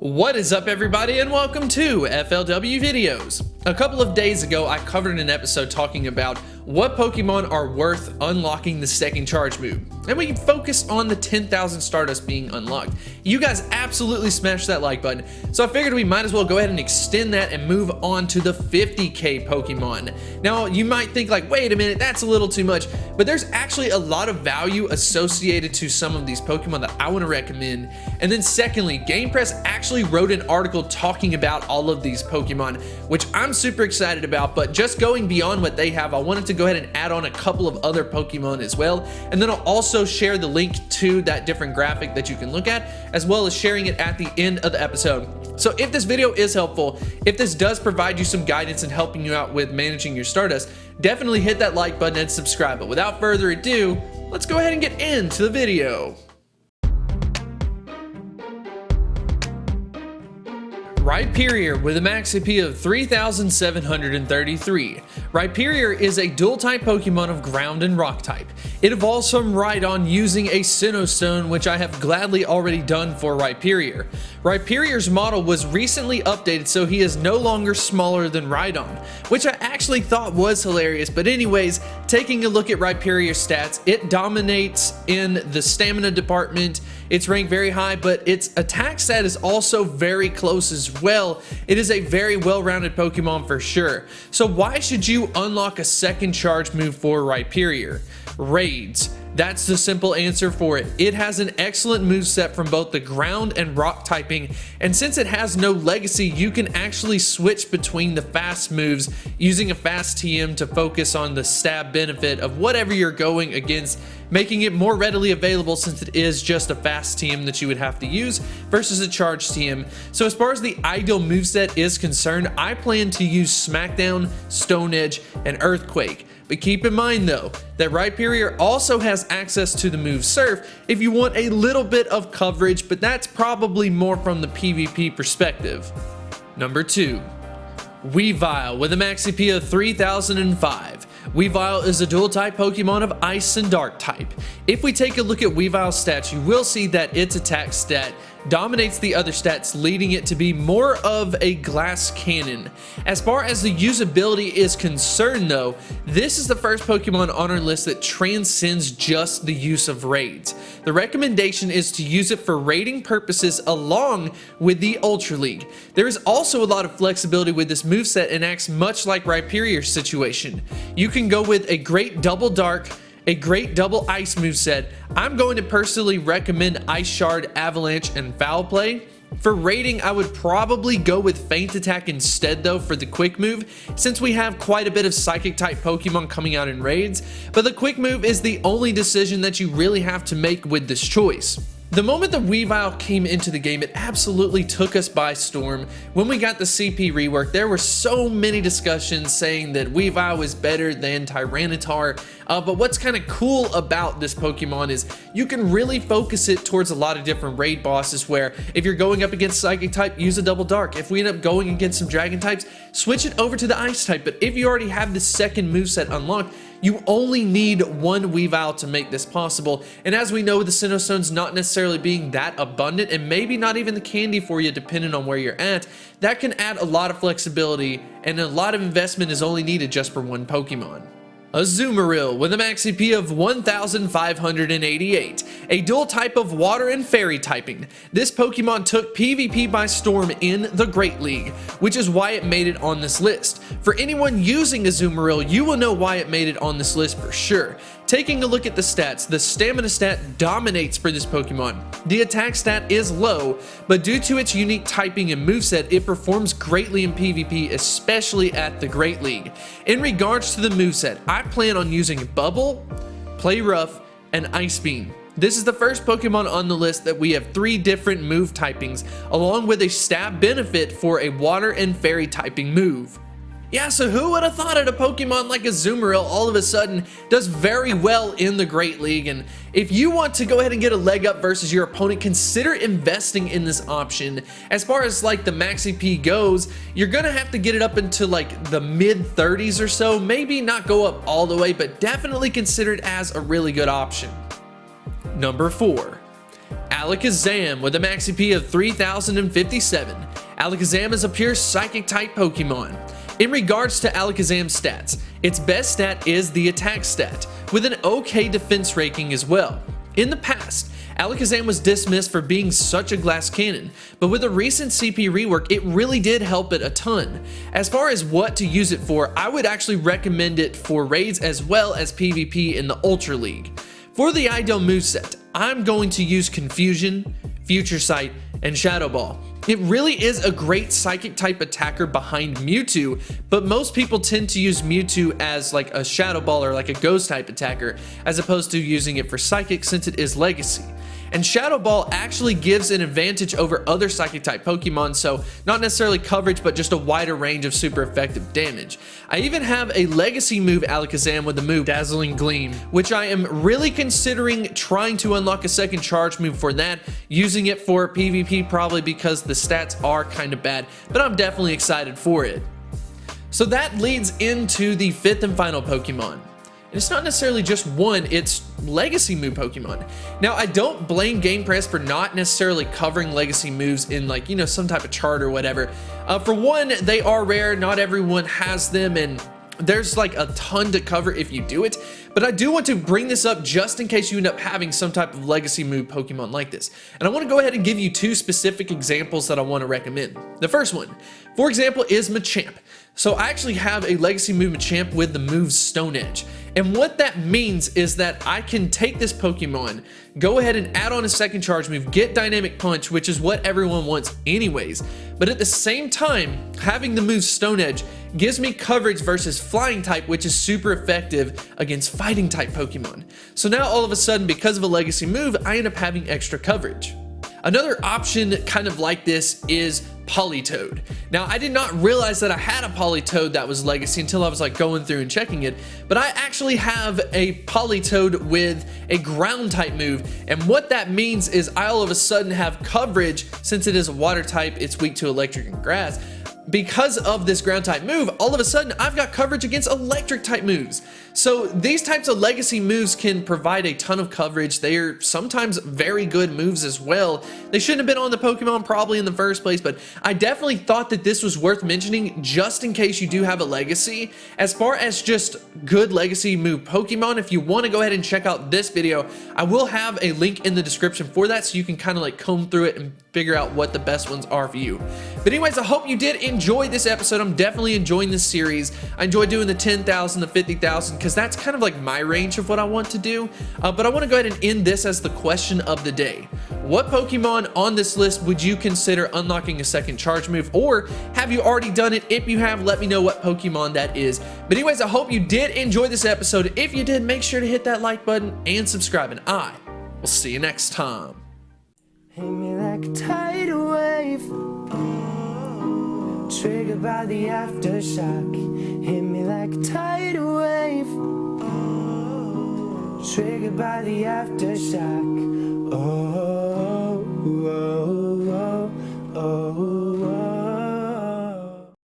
What is up, everybody, and welcome to FLW Videos. A couple of days ago, I covered an episode talking about what Pokemon are worth unlocking the second charge move, and we focused on the 10,000 Stardust being unlocked. You guys absolutely smashed that like button, so I figured we might as well go ahead and extend that and move on to the 50k Pokemon. Now, you might think like, wait a minute, that's a little too much, but there's actually a lot of value associated to some of these Pokemon that I want to recommend. And then secondly, Game Press actually wrote an article talking about all of these Pokemon, which I'm super excited about. But just going beyond what they have, I wanted to go ahead and add on a couple of other Pokemon as well, and then I'll also share the link to that different graphic that you can look at, as well as sharing it at the end of the episode. So if this video is helpful, if this does provide you some guidance and helping you out with managing your Stardust, definitely hit that like button and subscribe. But without further ado, let's go ahead and get into the video. Rhyperior with a max AP of 3,733. Rhyperior is a dual-type Pokemon of ground and rock type. It evolves from Rhydon using a Sinnoh Stone, which I have gladly already done for Rhyperior. Rhyperior's model was recently updated, so he is no longer smaller than Rhydon, which I actually thought was hilarious. But anyways, taking a look at Rhyperior's stats, it dominates in the stamina department. It's ranked very high, but its attack stat is also very close as well. It is a very well-rounded Pokemon for sure. So why should you unlock a second charge move for Rhyperior? Raids. That's the simple answer for it. It has an excellent moveset from both the ground and rock typing, and since it has no legacy, you can actually switch between the fast moves using a fast TM to focus on the stab benefit of whatever you're going against, making it more readily available since it is just a fast TM that you would have to use versus a charge TM. So as far as the ideal moveset is concerned, I plan to use Smackdown, Stone Edge, and Earthquake. But keep in mind though, that Rhyperior also has access to the move Surf if you want a little bit of coverage, but that's probably more from the PvP perspective. Number 2. Weavile with a max AP of 3,005. Weavile is a dual-type Pokemon of Ice and Dark type. If we take a look at Weavile's stats, you will see that its attack stat dominates the other stats, leading it to be more of a glass cannon. As far as the usability is concerned though, this is the first Pokemon on our list that transcends just the use of raids. The recommendation is to use it for raiding purposes along with the Ultra League. There is also a lot of flexibility with this moveset and acts much like Rhyperior's situation. You can go with a great double dark, a great double ice moveset. I'm going to personally recommend Ice Shard, Avalanche, and Foul Play. For raiding, I would probably go with Feint Attack instead though for the quick move, since we have quite a bit of psychic type Pokemon coming out in raids, but the quick move is the only decision that you really have to make with this choice. The moment that Weavile came into the game, it absolutely took us by storm. When we got the CP rework, there were so many discussions saying that Weavile is better than Tyranitar, but what's kind of cool about this Pokemon is you can really focus it towards a lot of different raid bosses, where if you're going up against Psychic type, use a Double Dark. If we end up going against some Dragon types, switch it over to the Ice type. But if you already have the second moveset unlocked, you only need one Weavile to make this possible, and as we know, the Sinnoh Stone's not necessarily being that abundant, and maybe not even the candy for you depending on where you're at, that can add a lot of flexibility, and a lot of investment is only needed just for one Pokemon. Azumarill with a max AP of 1,588, a dual type of water and fairy typing. This Pokemon took PvP by storm in the Great League, which is why it made it on this list. For anyone using Azumarill, you will know why it made it on this list for sure. Taking a look at the stats, the stamina stat dominates for this Pokemon. The attack stat is low, but due to its unique typing and moveset, it performs greatly in PvP, especially at the Great League. In regards to the moveset, I plan on using Bubble, Play Rough, and Ice Beam. This is the first Pokemon on the list that we have 3 different move typings, along with a stab benefit for a water and fairy typing move. Yeah, so who would have thought that a Pokemon like Azumarill all of a sudden does very well in the Great League? And if you want to go ahead and get a leg up versus your opponent, consider investing in this option. As far as like the max EP goes, you're gonna have to get it up into like the mid 30s or so, maybe not go up all the way, but definitely consider it as a really good option. Number 4. Alakazam with a max CP of 3057. Alakazam is a pure Psychic type Pokemon. In regards to Alakazam's stats, its best stat is the attack stat, with an okay defense rating as well. In the past, Alakazam was dismissed for being such a glass cannon, but with a recent CP rework, it really did help it a ton. As far as what to use it for, I would actually recommend it for raids as well as PvP in the Ultra League. For the ideal moveset, I'm going to use Confusion, Future Sight, and Shadow Ball. It really is a great Psychic type attacker behind Mewtwo, but most people tend to use Mewtwo as like a Shadow Ball or like a Ghost type attacker, as opposed to using it for Psychic since it is Legacy. And Shadow Ball actually gives an advantage over other Psychic type Pokemon, so not necessarily coverage, but just a wider range of super effective damage. I even have a Legacy move Alakazam with the move Dazzling Gleam, which I am really considering trying to unlock a second charge move for that, using it for PvP probably because the stats are kind of bad, but I'm definitely excited for it. So that leads into the fifth and final Pokemon. And it's not necessarily just one, it's Legacy move Pokemon. Now, I don't blame GamePress for not necessarily covering Legacy moves in like, you know, some type of chart or whatever. For one, they are rare, not everyone has them, and there's like a ton to cover if you do it. But I do want to bring this up just in case you end up having some type of Legacy move Pokemon like this. And I want to go ahead and give you two specific examples that I want to recommend. The first one, for example, is Machamp. So I actually have a Legacy move Machamp with the move Stone Edge. And what that means is that I can take this Pokemon, go ahead and add on a second charge move, get Dynamic Punch, which is what everyone wants anyways. But at the same time, having the move Stone Edge gives me coverage versus Flying type, which is super effective against Fighting type Pokemon. So now all of a sudden, because of a Legacy move, I end up having extra coverage. Another option kind of like this is Politoed. Now, I did not realize that I had a Politoed that was Legacy until I was like going through and checking it, but I actually have a Politoed with a ground type move, and what that means is I all of a sudden have coverage. Since it is a water type, it's weak to electric and grass. Because of this ground type move, all of a sudden I've got coverage against electric type moves. So these types of Legacy moves can provide a ton of coverage. They are sometimes very good moves as well. They shouldn't have been on the Pokemon probably in the first place, but I definitely thought that this was worth mentioning just in case you do have a Legacy. As far as just good Legacy move Pokemon, if you want to go ahead and check out this video, I will have a link in the description for that so you can kind of like comb through it and figure out what the best ones are for you. But anyways, I hope you did enjoy this episode. I'm definitely enjoying this series. I enjoy doing the 10,000, the 50,000, because that's kind of like my range of what I want to do. But I want to go ahead and end this as the question of the day. What Pokemon on this list would you consider unlocking a second charge move, or have you already done it? If you have, let me know what Pokemon that is. But anyways, I hope you did enjoy this episode. If you did, make sure to hit that like button and subscribe, and I will see you next time. Hit me like a tidal wave, triggered by the aftershock. Hit me like a tidal wave, triggered by the aftershock. Oh, oh, oh.